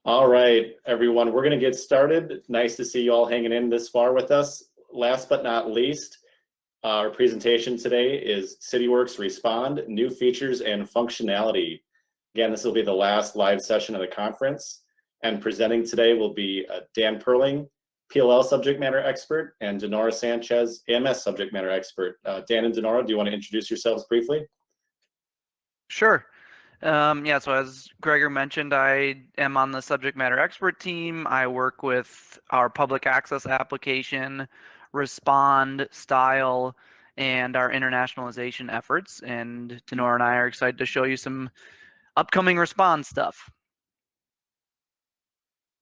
All right, everyone, we're going to get started. Nice to see you all hanging in this far with us. Last but not least, our presentation today is Cityworks Respond, New Features and Functionality. Again, this will be the last live session of the conference. And presenting today will be Dan Perling, PLL subject matter expert, and Denora Sanchez, AMS subject matter expert. Dan and Denora, do you want to introduce yourselves briefly? Sure. Yeah, so as Gregor mentioned, I am on the subject matter expert team. I work with our public access application, Respond, Style, and our internationalization efforts. And Denora and I are excited to show you some upcoming Respond stuff.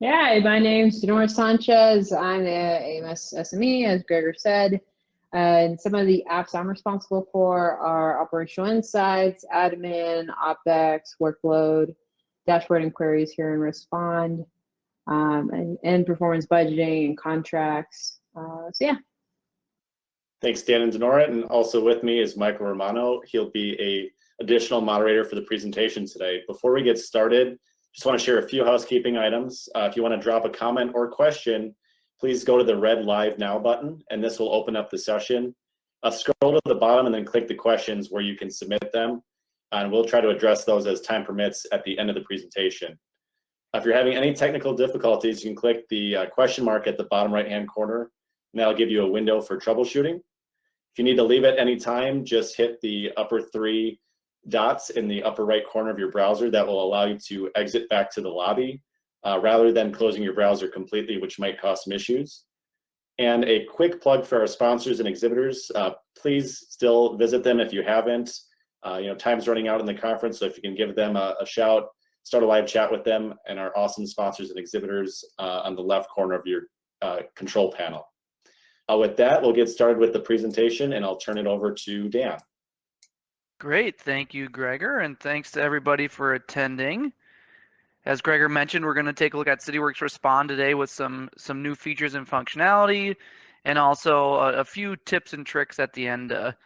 Yeah, my name's Denora Sanchez. I'm the AMS SME, as Gregor said. And some of the apps I'm responsible for are operational insights, admin, OpEx, workload, dashboard and queries here in Respond, and performance budgeting and contracts. So yeah. Thanks, Dan and Denora. And also with me is Michael Romano. He'll be an additional moderator for the presentation today. Before we get started, just want to share a few housekeeping items. If you want to drop a comment or question, please go to the red Live Now button, and this will open up the session. Scroll to the bottom and then click the questions where you can submit them, and we'll try to address those as time permits at the end of the presentation. If you're having any technical difficulties, you can click the question mark at the bottom right-hand corner, and that'll give you a window for troubleshooting. If you need to leave at any time, just hit the upper three dots in the upper right corner of your browser. That will allow you to exit back to the lobby rather than closing your browser completely, which might cause some issues. And a quick plug for our sponsors and exhibitors. Please still visit them if you haven't. Time's running out in the conference, so if you can give them a shout, start a live chat with them and our awesome sponsors and exhibitors on the left corner of your control panel. With that, we'll get started with the presentation, and I'll turn it over to Dan. Great, thank you, Gregor, and thanks to everybody for attending. As Gregor mentioned, we're going to take a look at Cityworks Respond today with some new features and functionality, and also a few tips and tricks at the end to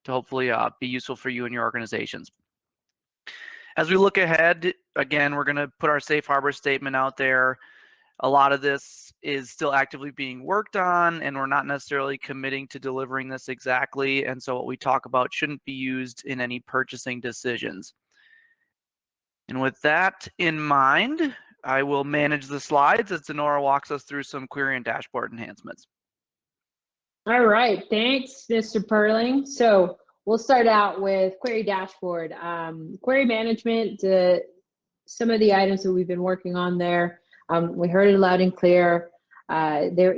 hopefully be useful for you and your organizations. As we look ahead, again, we're going to put our safe harbor statement out there. A lot of this is still actively being worked on, and we're not necessarily committing to delivering this exactly, and so what we talk about shouldn't be used in any purchasing decisions. And with that in mind, I will manage the slides as Denora walks us through some query and dashboard enhancements. All right, thanks, Mr. Perling. So we'll start out with query dashboard. Query management, some of the items that we've been working on there, we heard it loud and clear. There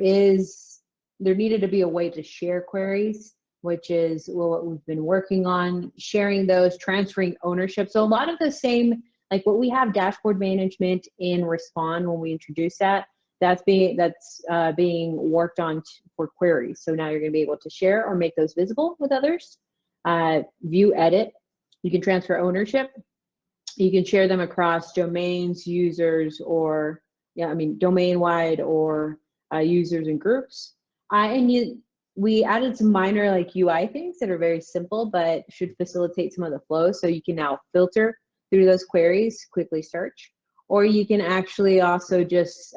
needed to be a way to share queries, which is what we've been working on, sharing those, transferring ownership. So a lot of the same, like what we have dashboard management in Respond when we introduce that's being worked on for queries. So now you're going to be able to share or make those visible with others. View, edit. You can transfer ownership. You can share them across domains, users, or domain-wide or users and groups. We added some minor like UI things that are very simple, but should facilitate some of the flow. So you can now filter through those queries, quickly search, or you can actually also just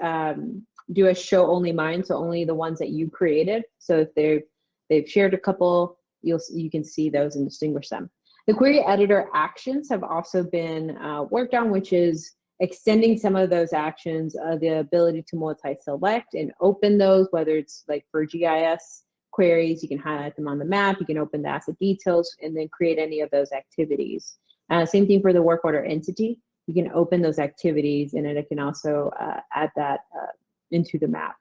do a show only mine, so only the ones that you created. So if they've shared a couple, you can see those and distinguish them. The query editor actions have also been worked on, which is extending some of those actions, the ability to multi-select and open those, whether it's like for GIS queries, you can highlight them on the map, you can open the asset details, and then create any of those activities. Same thing for the work order entity. You can open those activities, and then it can also add that into the map.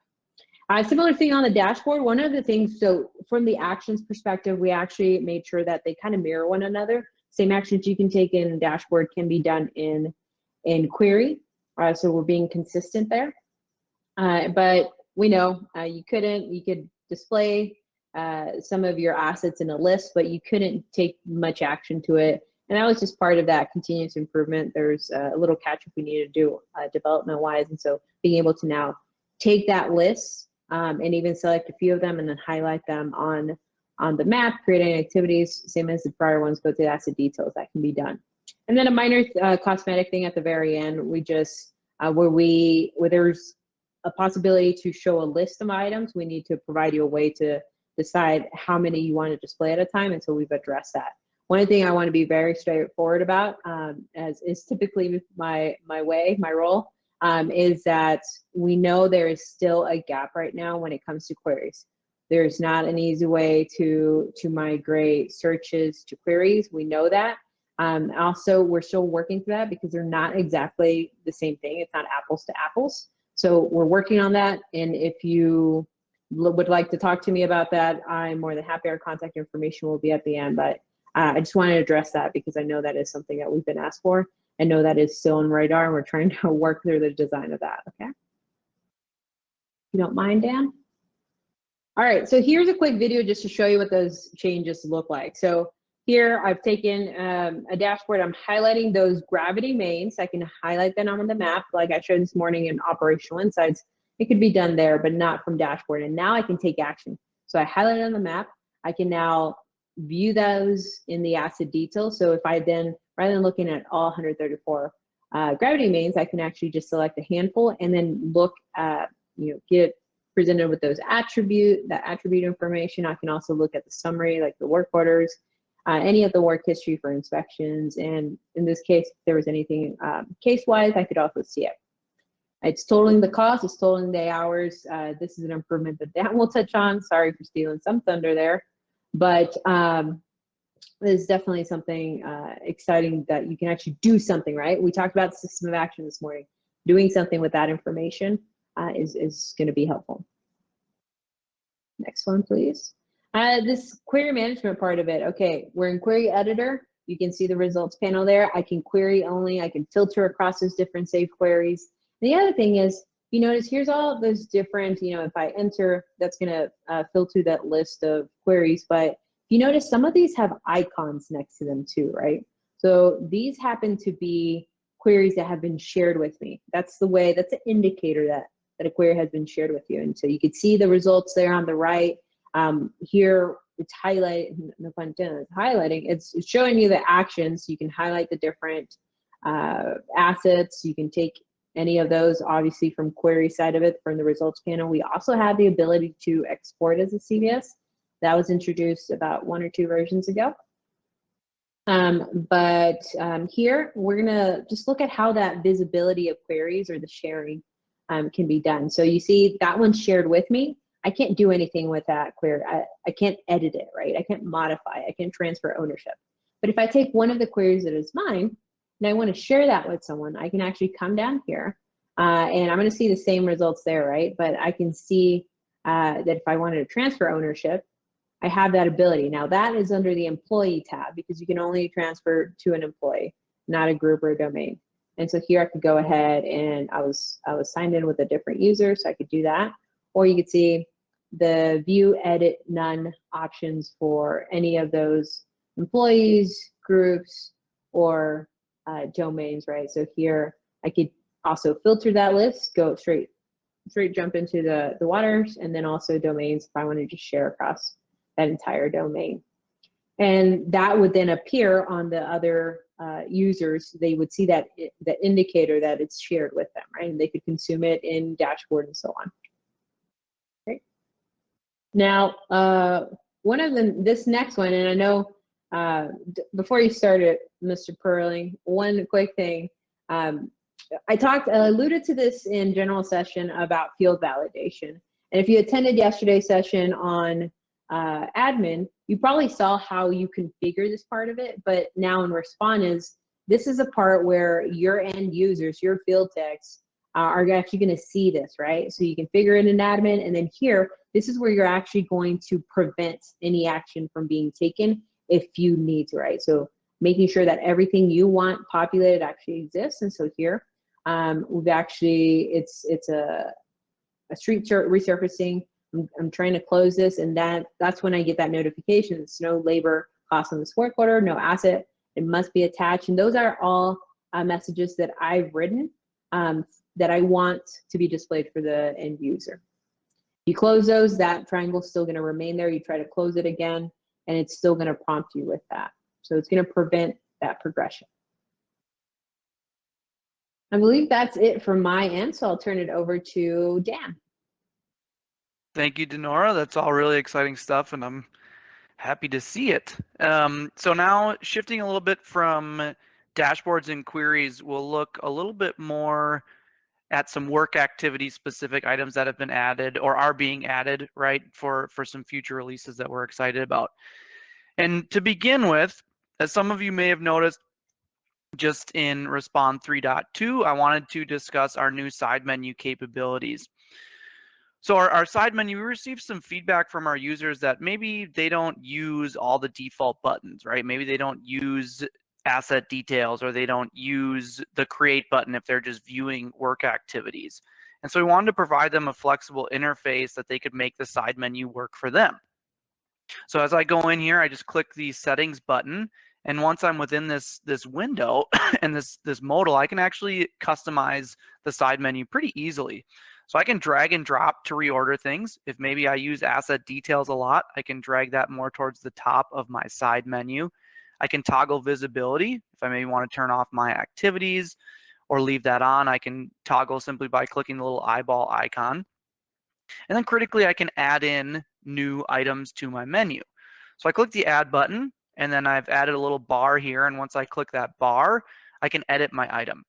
Similar thing on the dashboard. One of the things, so from the actions perspective, we actually made sure that they kind of mirror one another. Same actions you can take in dashboard can be done in query. So we're being consistent there. But we know you could display some of your assets in a list, but you couldn't take much action to it. And that was just part of that continuous improvement. There's a little catch-up we need to do development-wise. And so being able to now take that list and even select a few of them and then highlight them on the map, creating activities, same as the prior ones, go to the asset details, that can be done. And then a minor cosmetic thing at the very end, we just where there's a possibility to show a list of items, we need to provide you a way to decide how many you want to display at a time, and so we've addressed that. One thing I want to be very straightforward about, as is typically my role, is that we know there is still a gap right now when it comes to queries. There's not an easy way to migrate searches to queries. We know that. Also, we're still working through that because they're not exactly the same thing. It's not apples to apples. So we're working on that. And if you would like to talk to me about that, I'm more than happy. Our contact information will be at the end. But I just want to address that because I know that is something that we've been asked for. I know that is still on radar, and we're trying to work through the design of that. Okay. You don't mind, Dan? All right, so here's a quick video just to show you what those changes look like. So here I've taken a dashboard. I'm highlighting those gravity mains. I can highlight them on the map like I showed this morning in operational insights. It could be done there, but not from dashboard. And now I can take action. So I highlight it on the map. I can now view those in the asset detail. So if I then, rather than looking at all 134 gravity mains, I can actually just select a handful and then look at, get presented with those attribute information. I can also look at the summary, like the work orders, any of the work history for inspections. And in this case, if there was anything case-wise, I could also see it. It's totaling the cost, it's totaling the hours. This is an improvement that Dan will touch on. Sorry for stealing some thunder there, but it's definitely something exciting that you can actually do something, right? We talked about system of action this morning. Doing something with that information is going to be helpful. Next one, please. This query management part of it. Okay, we're in query editor. You can see the results panel there. I can query only. I can filter across those different saved queries. And the other thing is, you notice here's all those different, if I enter, that's going to filter that list of queries. But you notice some of these have icons next to them too, right? So these happen to be queries that have been shared with me. That's the way, that's an indicator that a query has been shared with you. And so you can see the results there on the right. Here it's highlighting, no pun intended, it's highlighting, it's showing you the actions. You can highlight the different assets. You can take any of those, obviously, from query side of it, from the results panel. We also have the ability to export as a CVS. That was introduced about 1 or 2 versions ago. Here, we're gonna just look at how that visibility of queries or the sharing can be done. So you see that one's shared with me. I can't do anything with that query. I can't edit it, right? I can't modify, I can't transfer ownership. But if I take one of the queries that is mine, and I want to share that with someone, I can actually come down here and I'm going to see the same results there, right? But I can see that if I wanted to transfer ownership, I have that ability. Now that is under the employee tab because you can only transfer to an employee, not a group or a domain. And so here I could go ahead and I was signed in with a different user, so I could do that. Or you could see the view, edit, none options for any of those employees, groups, or domains, right? So here I could also filter that list, go straight jump into the waters, and then also domains if I want to just share across that entire domain. And that would then appear on the other users. They would see that indicator that it's shared with them, right? And they could consume it in dashboard and so on. Okay. Now, this next one, and I know before you started, Mr. Perling, one quick thing. I alluded to this in general session about field validation. And if you attended yesterday's session on admin, you probably saw how you configure this part of it, but now in Respond this is a part where your end users, your field techs, are actually going to see this, right? So you configure it in admin, and then here, this is where you're actually going to prevent any action from being taken if you need to, right? So making sure that everything you want populated actually exists. And so here, we've actually, it's a street resurfacing. I'm trying to close this, and that's when I get that notification. It's no labor cost on this work order, no asset, it must be attached. And those are all messages that I've written that I want to be displayed for the end user. You close those, that triangle's still gonna remain there. You try to close it again, and it's still gonna prompt you with that. So it's gonna prevent that progression. I believe that's it from my end, so I'll turn it over to Dan. Thank you, Denora. That's all really exciting stuff, and I'm happy to see it. So now shifting a little bit from dashboards and queries, we'll look a little bit more at some work activity specific items that have been added or are being added, right, for some future releases that we're excited about. And to begin with, as some of you may have noticed, just in Respond 3.2, I wanted to discuss our new side menu capabilities. So our side menu, we received some feedback from our users that maybe they don't use all the default buttons, right? Maybe they don't use asset details, or they don't use the create button if they're just viewing work activities. And so we wanted to provide them a flexible interface that they could make the side menu work for them. So as I go in here, I just click the settings button. And once I'm within this window and this modal, I can actually customize the side menu pretty easily. So I can drag and drop to reorder things. If maybe I use asset details a lot, I can drag that more towards the top of my side menu. I can toggle visibility. If I maybe want to turn off my activities or leave that on, I can toggle simply by clicking the little eyeball icon. And then critically, I can add in new items to my menu. So I click the add button, and then I've added a little bar here. And once I click that bar, I can edit my item.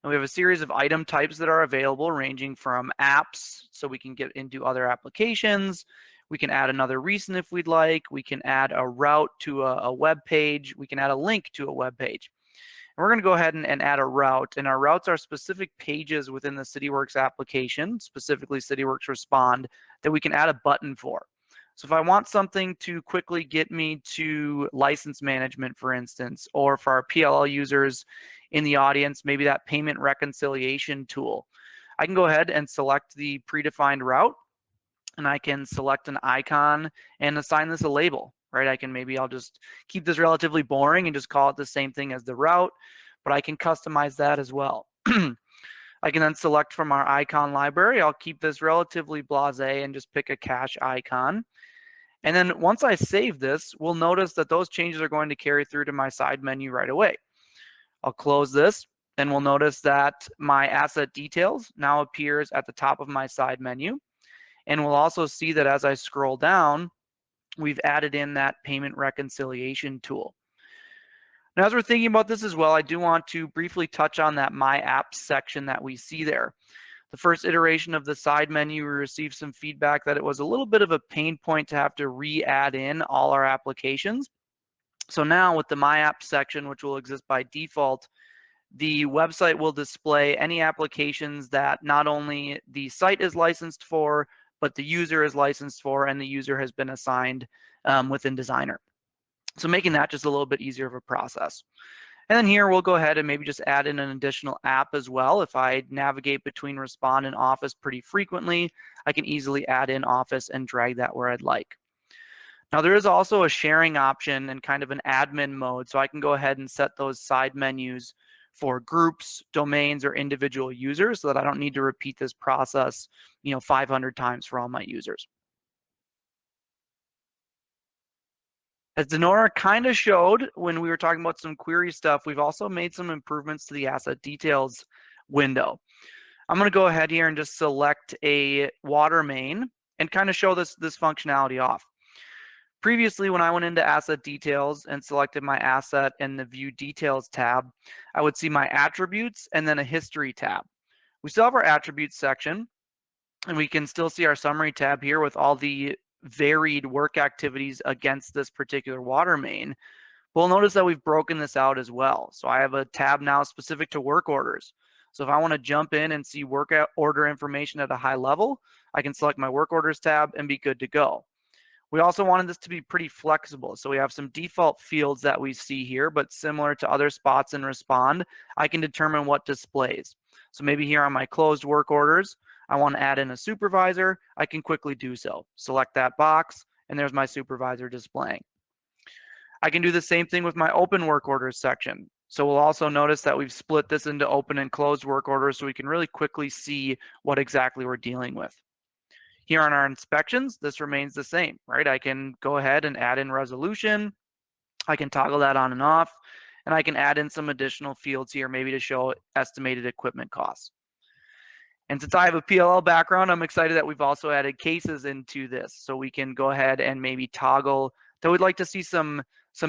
And we have a series of item types that are available, ranging from apps, so we can get into other applications. We can add another recent if we'd like. We can add a route to a web page. We can add a link to a web page. And we're going to go ahead and add a route. And our routes are specific pages within the Cityworks application, specifically Cityworks Respond, that we can add a button for. So if I want something to quickly get me to license management, for instance, or for our PLL users in the audience, maybe that payment reconciliation tool, I can go ahead and select the predefined route, and I can select an icon and assign this a label, right? I'll just keep this relatively boring and just call it the same thing as the route, but I can customize that as well. I can then select from our icon library. I'll keep this relatively blasé and just pick a cache icon. And then once I save this, we'll notice that those changes are going to carry through to my side menu right away. I'll close this, and we'll notice that my asset details now appears at the top of my side menu. And we'll also see that as I scroll down, we've added in that payment reconciliation tool. Now, as we're thinking about this as well, I do want to briefly touch on that My Apps section that we see there. The first iteration of the side menu, we received some feedback that it was a little bit of a pain point to have to re-add in all our applications. So now with the My Apps section, which will exist by default, the website will display any applications that not only the site is licensed for, but the user is licensed for, and the user has been assigned within Designer. So making that just a little bit easier of a process. And then here we'll go ahead and maybe just add in an additional app as well. If I navigate between Respond and Office pretty frequently, I can easily add in Office and drag that where I'd like. Now there is also a sharing option and kind of an admin mode, so I can go ahead and set those side menus for groups, domains, or individual users so that I don't need to repeat this process, 500 times for all my users. As Denora kind of showed when we were talking about some query stuff, we've also made some improvements to the asset details window. I'm going to go ahead here and just select a water main and kind of show this functionality off. Previously, when I went into asset details and selected my asset in the view details tab, I would see my attributes and then a history tab. We still have our attributes section, and we can still see our summary tab here with all the varied work activities against this particular water main. We'll notice that we've broken this out as well. So I have a tab now specific to work orders. So if I want to jump in and see work order information at a high level, I can select my work orders tab and be good to go. We also wanted this to be pretty flexible. So we have some default fields that we see here, but similar to other spots in Respond, I can determine what displays. So maybe here on my closed work orders, I want to add in a supervisor. I can quickly do so. Select that box, and there's my supervisor displaying. I can do the same thing with my open work orders section. So we'll also notice that we've split this into open and closed work orders so we can really quickly see what exactly we're dealing with. Here on our inspections, this remains the same, right? I can go ahead and add in resolution. I can toggle that on and off. and I can add in some additional fields here, maybe to show estimated equipment costs. And since I have a PLL background, I'm excited that we've also added cases into this. So we can go ahead and maybe toggle that we'd like to see some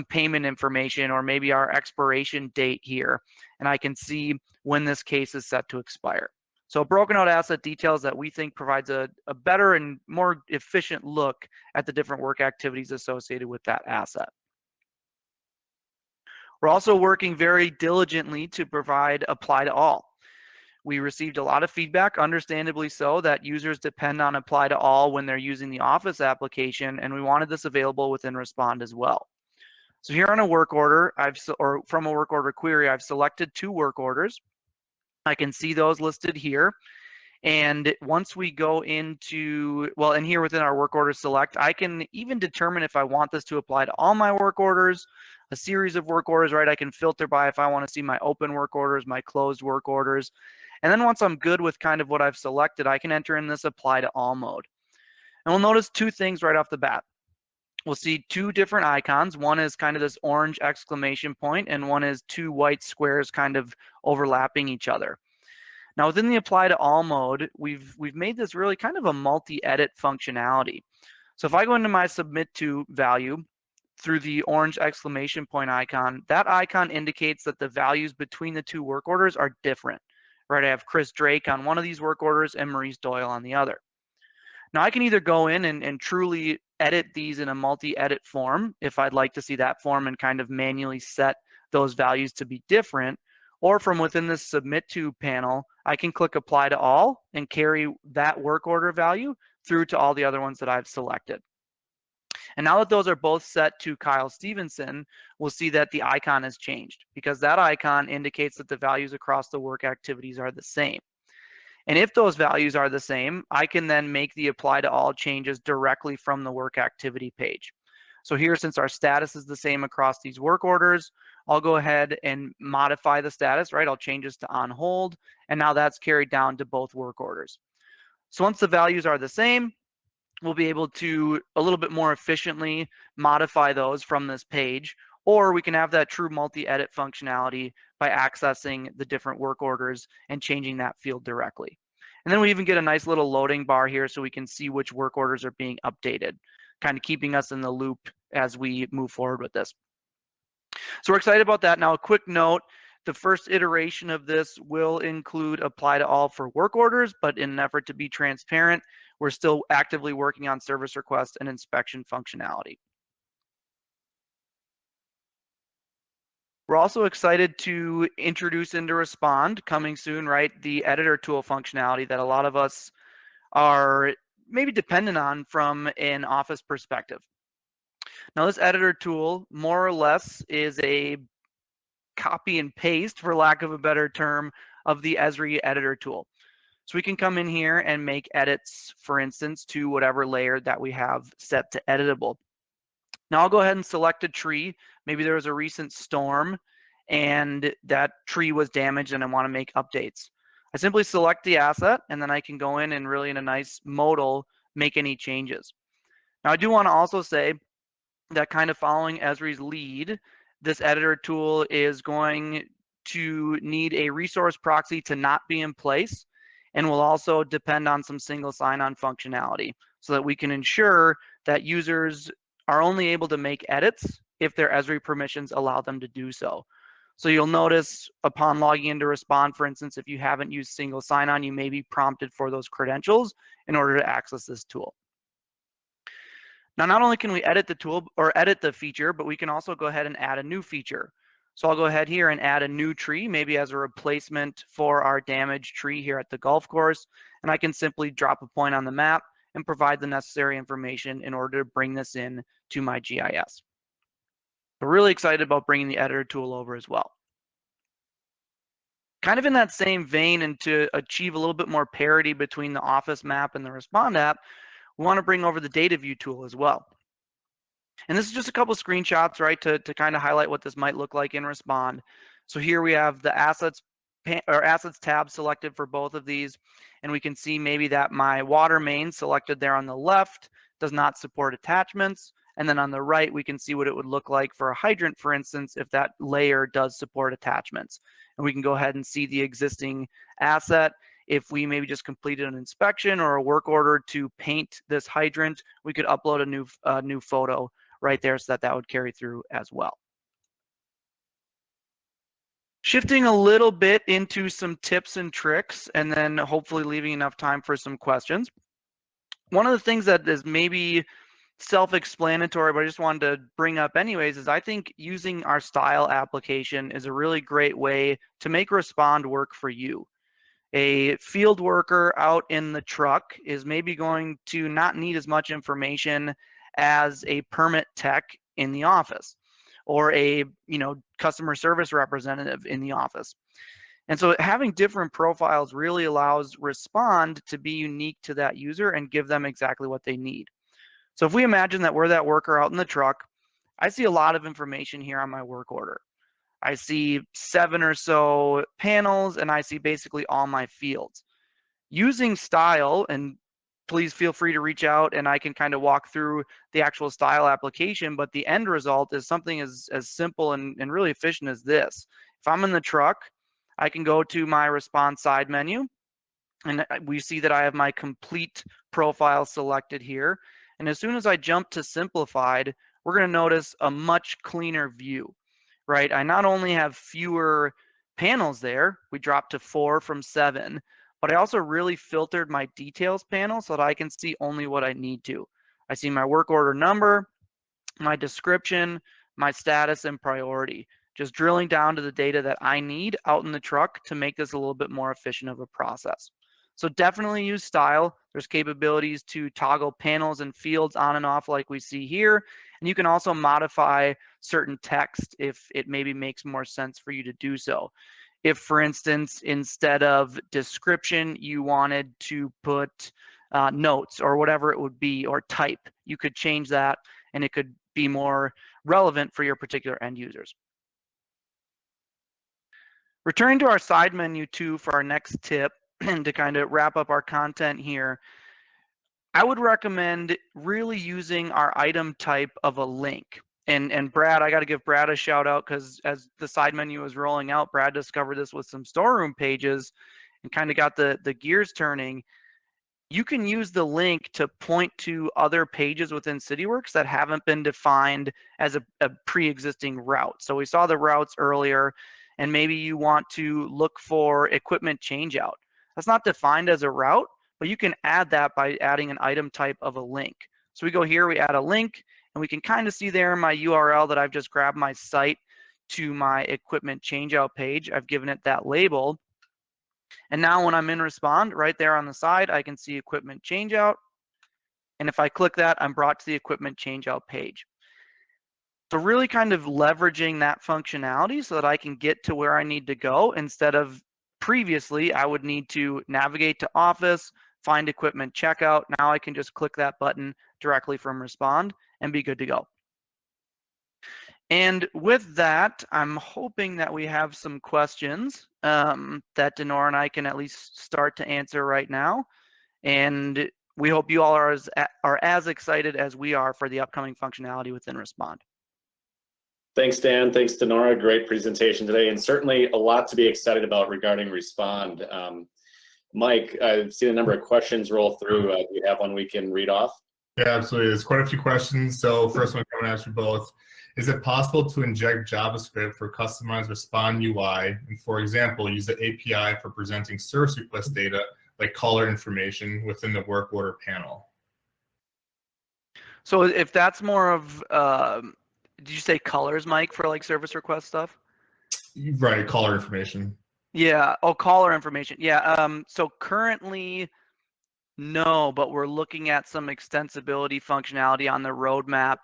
payment information or maybe our expiration date here. And I can see when this case is set to expire. So broken out asset details that we think provides a better and more efficient look at the different work activities associated with that asset. We're also working very diligently to provide apply to all. We received a lot of feedback, understandably so, that users depend on apply to all when they're using the Office application, and we wanted this available within Respond as well. So here on a work order, or from a work order query, I've selected 2 work orders. I can see those listed here. And once we go into, well, and here within our work order select, I can even determine if I want this to apply to all my work orders, a series of work orders, right? I can filter by if I want to see my open work orders, my closed work orders. And then once I'm good with kind of what I've selected, I can enter in this apply to all mode. And we'll notice 2 things right off the bat. We'll see 2 different icons. One is kind of this orange exclamation point, and one is 2 white squares kind of overlapping each other. Now within the apply to all mode, we've made this really kind of a multi-edit functionality. So if I go into my submit to value through the orange exclamation point icon, that icon indicates that the values between the 2 work orders are different. Right, I have Chris Drake on one of these work orders and Maurice Doyle on the other. Now I can either go in and truly edit these in a multi-edit form if I'd like to see that form and kind of manually set those values to be different, or from within this submit to panel, I can click apply to all and carry that work order value through to all the other ones that I've selected. And now that those are both set to Kyle Stevenson, we'll see that the icon has changed because that icon indicates that the values across the work activities are the same. And if those values are the same, I can then make the apply to all changes directly from the work activity page. So here, since our status is the same across these work orders, I'll go ahead and modify the status, right? I'll change this to on hold, and now that's carried down to both work orders. So once the values are the same, we'll be able to a little bit more efficiently modify those from this page, or we can have that true multi-edit functionality by accessing the different work orders and changing that field directly. And then we even get a nice little loading bar here so we can see which work orders are being updated, kind of keeping us in the loop as we move forward with this. So we're excited about that. Now, a quick note, the first iteration of this will include apply to all for work orders, but in an effort to be transparent, we're still actively working on service request and inspection functionality. We're also excited to introduce into Respond, coming soon, right, the editor tool functionality that a lot of us are maybe dependent on from an Office perspective. Now, this editor tool, more or less, is a copy and paste, for lack of a better term, of the Esri editor tool. So we can come in here and make edits, for instance, to whatever layer that we have set to editable. Now I'll go ahead and select a tree. Maybe there was a recent storm and that tree was damaged and I want to make updates. I simply select the asset and then I can go in and really in a nice modal make any changes. Now I do want to also say that kind of following Esri's lead, this editor tool is going to need a resource proxy to not be in place, and will also depend on some single sign-on functionality so that we can ensure that users are only able to make edits if their Esri permissions allow them to do so. So you'll notice upon logging into Respond, for instance, if you haven't used single sign-on, you may be prompted for those credentials in order to access this tool. Now, not only can we edit the tool or edit the feature, but we can also go ahead and add a new feature. So I'll go ahead here and add a new tree, maybe as a replacement for our damaged tree here at the golf course. And I can simply drop a point on the map and provide the necessary information in order to bring this in to my GIS. We're really excited about bringing the editor tool over as well. Kind of in that same vein and to achieve a little bit more parity between the Office map and the Respond app, we want to bring over the data view tool as well. And this is just a couple of screenshots, right, to kind of highlight what this might look like in Respond. So here we have the assets tab selected for both of these, and we can see maybe that my water main selected there on the left does not support attachments, And then on the right, we can see what it would look like for a hydrant, for instance, if that layer does support attachments. And we can go ahead and see the existing asset. If we maybe just completed an inspection or a work order to paint this hydrant, we could upload a new photo right there so that that would carry through as well. Shifting a little bit into some tips and tricks, and then hopefully leaving enough time for some questions. One of the things that is maybe self-explanatory, but I just wanted to bring up anyways, is I think using our style application is a really great way to make Respond work for you. A field worker out in the truck is maybe going to not need as much information as a permit tech in the office, or a customer service representative in the office. And so having different profiles really allows Respond to be unique to that user and give them exactly what they need. So if we imagine that we're that worker out in the truck, I see a lot of information here on my work order. I see 7 or so panels, and I see basically all my fields. Using style, and please feel free to reach out and I can kind of walk through the actual style application, but the end result is something as simple and really efficient as this. If I'm in the truck, I can go to my Respond side menu, and we see that I have my complete profile selected here. And as soon as I jump to simplified, we're going to notice a much cleaner view, right? I not only have fewer panels there, we dropped to 4 from 7, but I also really filtered my details panel so that I can see only what I need to. I see my work order number, my description, my status, and priority. Just drilling down to the data that I need out in the truck to make this a little bit more efficient of a process. So definitely use style. There's capabilities to toggle panels and fields on and off like we see here. And you can also modify certain text if it maybe makes more sense for you to do so. If, for instance, instead of description, you wanted to put notes or whatever it would be, or type, you could change that and it could be more relevant for your particular end users. Returning to our side menu too for our next tip, and to kind of wrap up our content here, I would recommend really using our item type of a link. And Brad, I got to give Brad a shout out, because as the side menu was rolling out, Brad discovered this with some storeroom pages and kind of got the gears turning. You can use the link to point to other pages within Cityworks that haven't been defined as a pre-existing route. So we saw the routes earlier, and maybe you want to look for equipment changeout. That's not defined as a route, but you can add that by adding an item type of a link. So we go here, we add a link, and we can kind of see there in my URL that I've just grabbed my site to my equipment changeout page. I've given it that label. And now when I'm in Respond, right there on the side, I can see equipment changeout. And if I click that, I'm brought to the equipment changeout page. So really kind of leveraging that functionality so that I can get to where I need to go, instead of previously I would need to navigate to Office, find equipment checkout. Now I can just click that button directly from Respond and be good to go. And with that, I'm hoping that we have some questions that Denora and I can at least start to answer right now. And we hope you all are as excited as we are for the upcoming functionality within Respond. Thanks, Dan. Thanks, Denora. Great presentation today, and certainly a lot to be excited about regarding Respond. Mike, I've seen a number of questions roll through. Do you have one we can read off? Yeah, absolutely. There's quite a few questions. So first one coming at you both. Is it possible to inject JavaScript for customized Respond UI, and for example, use the API for presenting service request data like caller information within the work order panel? So if that's more of, did you say colors, Mike, for like service request stuff? Right, caller information. Yeah, oh, caller information. Yeah, so currently, no, but we're looking at some extensibility functionality on the roadmap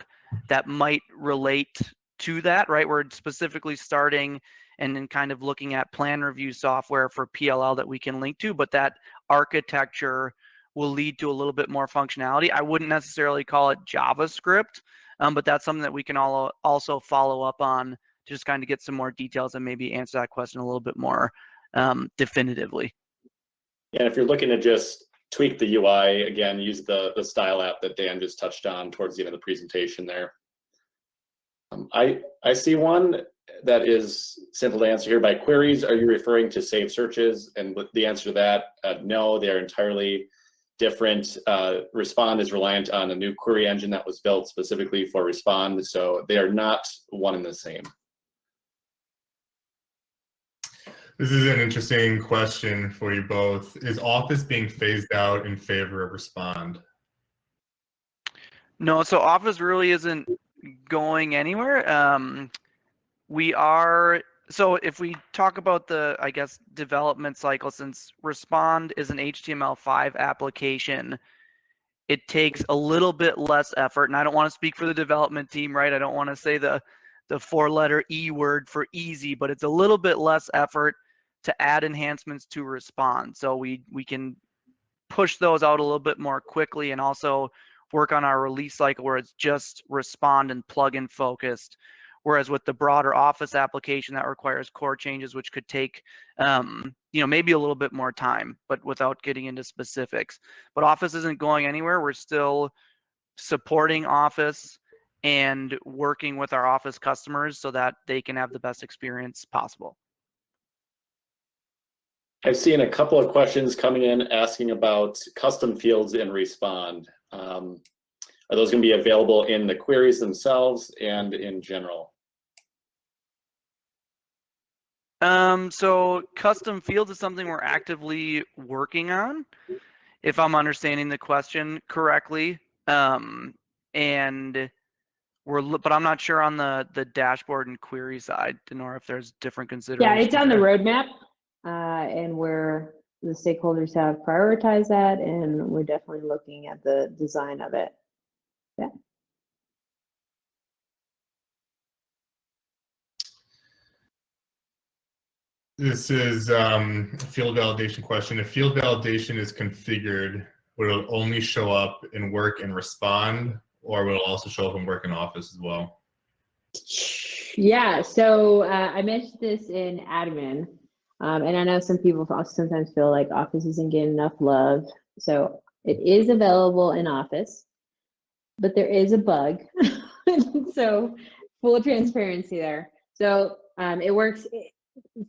that might relate to that, right? We're specifically starting and then kind of looking at plan review software for PLL that we can link to, but that architecture will lead to a little bit more functionality. I wouldn't necessarily call it JavaScript, but that's something that we can also follow up on to just kind of get some more details and maybe answer that question a little bit more definitively. Yeah, if you're looking to just tweak the UI, again, use the style app that Dan just touched on towards the end of the presentation there. I see one that is simple to answer here. By queries, are you referring to saved searches? And with the answer to that, no, they are entirely different. Respond is reliant on a new query engine that was built specifically for Respond, so they are not one and the same. This is an interesting question for you both. Is Office being phased out in favor of Respond? No, so Office really isn't going anywhere. So if we talk about the, I guess, development cycle, since Respond is an HTML5 application, it takes a little bit less effort. And I don't want to speak for the development team, right? I don't want to say the four-letter E word for easy, but it's a little bit less effort to add enhancements to Respond. So we can push those out a little bit more quickly, and also work on our release cycle where it's just Respond and plugin focused. Whereas with the broader Office application, that requires core changes, which could take, maybe a little bit more time, but without getting into specifics. But Office isn't going anywhere. We're still supporting Office and working with our Office customers so that they can have the best experience possible. I've seen a couple of questions coming in asking about custom fields in Respond. Are those going to be available in the queries themselves and in general? So custom fields is something we're actively working on, if I'm understanding the question correctly. But I'm not sure on the dashboard and query side, Denora, if there's different considerations. Yeah, it's on the roadmap, and where the stakeholders have prioritized that, and we're definitely looking at the design of it. Yeah. This is a field validation question. If field validation is configured, will it only show up in Work and Respond, or will it also show up in Work and Office as well? Yeah, so I mentioned this in admin, and I know some people sometimes feel like Office isn't getting enough love. So it is available in Office, but there is a bug. So full transparency there. So it works.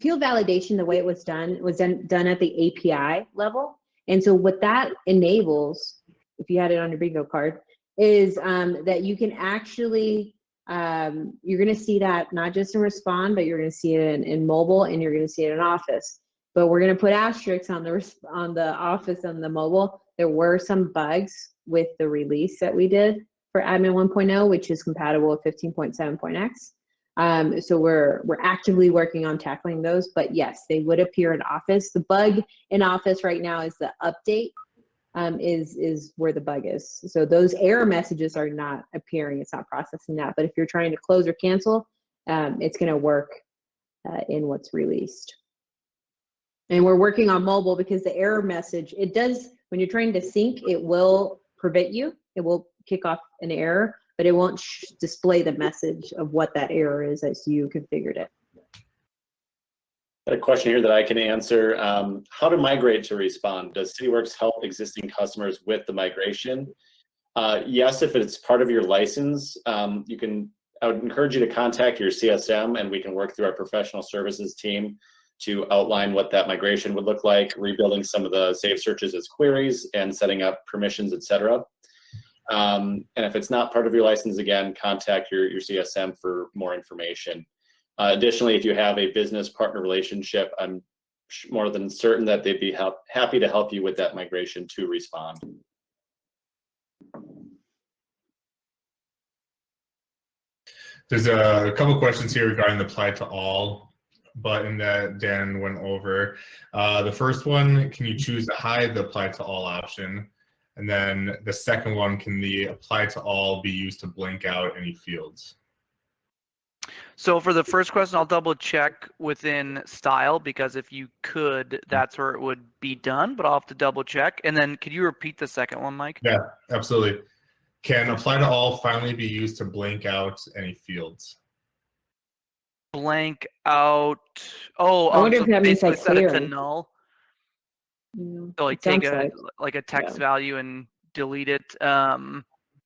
Field validation, the way it was done at the API level. And so what that enables, if you had it on your bingo card, is that you can actually, you're going to see that not just in Respond, but you're going to see it in mobile, and you're going to see it in Office. But we're going to put asterisks on the Office and the mobile. There were some bugs with the release that we did for Admin 1.0, which is compatible with 15.7.x. So we're actively working on tackling those, but yes, they would appear in Office. The bug in Office right now is the update is where the bug is. So those error messages are not appearing. It's not processing that. But if you're trying to close or cancel, it's going to work in what's released. And we're working on mobile because the error message, it does, when you're trying to sync, it will prevent you. It will kick off an error, but it won't display the message of what that error is as you configured it. Got a question here that I can answer. How to migrate to Respond? Does Cityworks help existing customers with the migration? Yes, if it's part of your license, I would encourage you to contact your CSM, and we can work through our professional services team to outline what that migration would look like, rebuilding some of the saved searches as queries and setting up permissions, etc. And if it's not part of your license, again, contact your CSM for more information. Additionally, if you have a business partner relationship, I'm more than certain that they'd be happy to help you with that migration to Respond. There's a couple questions here regarding the apply to all button that Dan went over. The first one, can you choose to hide the apply to all option? And then the second one, can the apply to all be used to blank out any fields? So for the first question, I'll double check within style, because if you could, that's where it would be done, but I'll have to double check. And then could you repeat the second one, Mike? Yeah, absolutely. Can apply to all finally be used to blank out any fields? Blank out. Oh, I wonder if that means basically like set it to clearing. null. So like it sounds take a text yeah. value and delete it.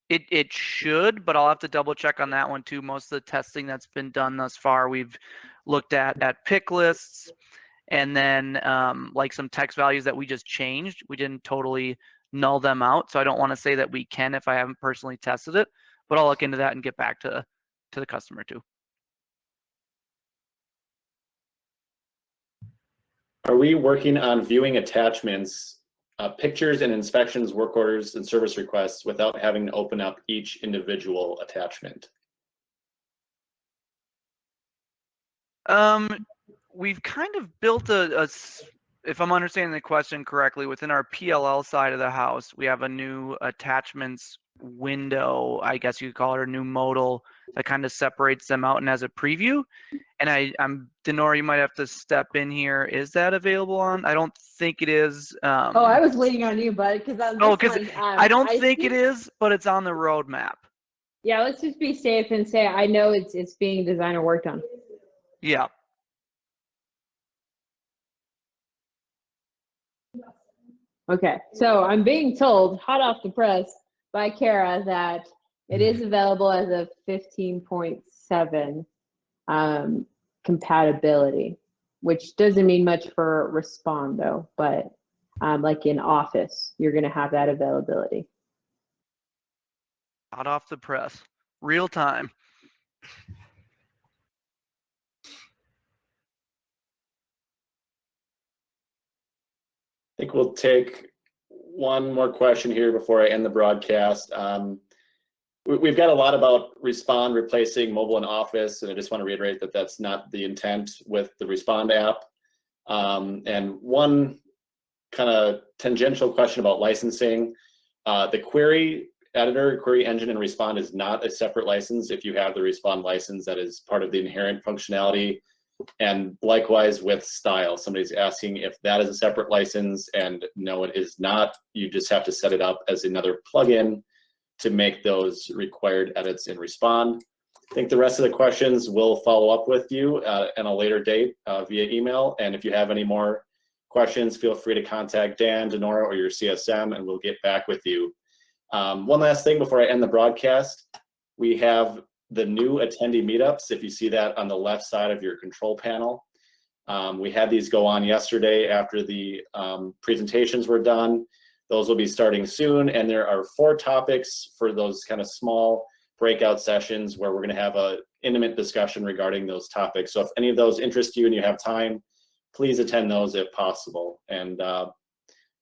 It should, but I'll have to double check on that one too. Most of the testing that's been done thus far, we've looked at pick lists, and then like some text values that we just changed. We didn't totally null them out, so I don't want to say that we can if I haven't personally tested it, but I'll look into that and get back to the customer too. Are we working on viewing attachments, pictures and inspections, work orders, and service requests without having to open up each individual attachment? We've kind of built if I'm understanding the question correctly, within our PLL side of the house, we have a new attachments window, I guess you could call it, a new modal that kind of separates them out and has a preview. And I'm Denora, you might have to step in here. Is that available on? I don't think it is. Oh, I was waiting on you, bud, because I don't think it is, but it's on the roadmap. Yeah, let's just be safe and say I know it's being designed or worked on. Yeah. Okay, so I'm being told, hot off the press by Kara, that it is available as a 15.7 compatibility, which doesn't mean much for Respond though, but like in Office, you're going to have that availability. Hot off the press, real time. I think we'll take one more question here before I end the broadcast. We've got a lot about Respond replacing mobile and Office, and I just want to reiterate that that's not the intent with the Respond app. And one kind of tangential question about licensing. The query editor, query engine in Respond is not a separate license. If you have the Respond license, that is part of the inherent functionality. And likewise with style, somebody's asking if that is a separate license, and no, it is not. You just have to set it up as another plugin to make those required edits in Respond. I think the rest of the questions we'll follow up with you at a later date via email. And if you have any more questions, feel free to contact Dan, Denora, or your CSM, and we'll get back with you. One last thing before I end the broadcast, we have the new attendee meetups. If you see that on the left side of your control panel, we had these go on yesterday after the presentations were done. Those will be starting soon, and there are 4 topics for those kind of small breakout sessions where we're going to have an intimate discussion regarding those topics. So if any of those interest you and you have time, please attend those if possible. And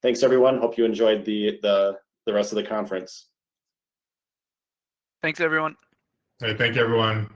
thanks everyone. Hope you enjoyed the rest of the conference. Thanks everyone. Hey, thank you, everyone.